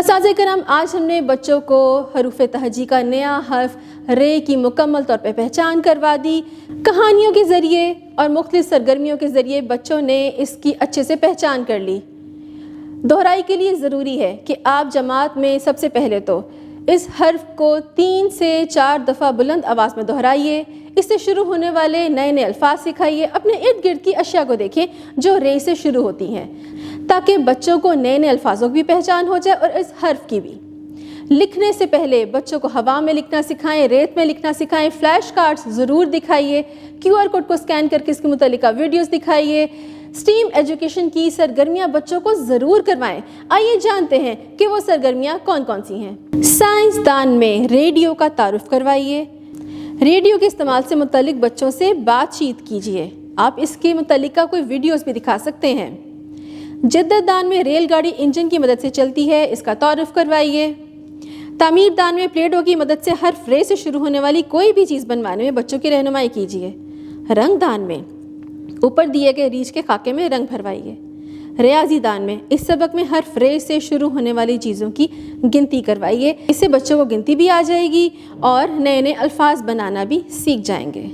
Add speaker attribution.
Speaker 1: اساتذہ کرام، آج ہم نے بچوں کو حروف تہجی کا نیا حرف رے کی مکمل طور پہ پہچان کروا دی۔ کہانیوں کے ذریعے اور مختلف سرگرمیوں کے ذریعے بچوں نے اس کی اچھے سے پہچان کر لی۔ دہرائی کے لیے ضروری ہے کہ آپ جماعت میں سب سے پہلے تو اس حرف کو 3 سے 4 دفعہ بلند آواز میں دہرائیے۔ اس سے شروع ہونے والے نئے نئے الفاظ سکھائیے۔ اپنے ارد گرد کی اشیاء کو دیکھیں جو رے سے شروع ہوتی ہیں، تاکہ بچوں کو نئے نئے الفاظوں کی بھی پہچان ہو جائے اور اس حرف کی بھی۔ لکھنے سے پہلے بچوں کو ہوا میں لکھنا سکھائیں، ریت میں لکھنا سکھائیں، فلیش کارڈز ضرور دکھائیے، QR کوڈ کو اسکین کر کے اس کے متعلقہ ویڈیوز دکھائیے۔ اسٹیم ایجوکیشن کی سرگرمیاں بچوں کو ضرور کروائیں۔ آئیے جانتے ہیں کہ وہ سرگرمیاں کون کون سی ہیں۔ سائنسدان میں ریڈیو کا تعارف کروائیے۔ ریڈیو کے استعمال سے متعلق بچوں سے بات چیت کیجیے۔ آپ اس کے متعلقہ کوئی ویڈیوز بھی دکھا سکتے ہیں۔ جدت دان میں ریل گاڑی انجن کی مدد سے چلتی ہے، اس کا تعارف کروائیے۔ تعمیر دان میں پلیٹوں کی مدد سے حرف رے سے شروع ہونے والی کوئی بھی چیز بنوانے میں بچوں کی رہنمائی کیجیے۔ رنگ دان میں اوپر دیے گئے ریچھ کے خاکے میں رنگ بھروائیے۔ ریاضی دان میں اس سبق میں حرف رے سے شروع ہونے والی چیزوں کی گنتی کروائیے۔ اس سے بچوں کو گنتی بھی آ جائے گی اور نئے نئے الفاظ بنانا بھی سیکھ جائیں گے۔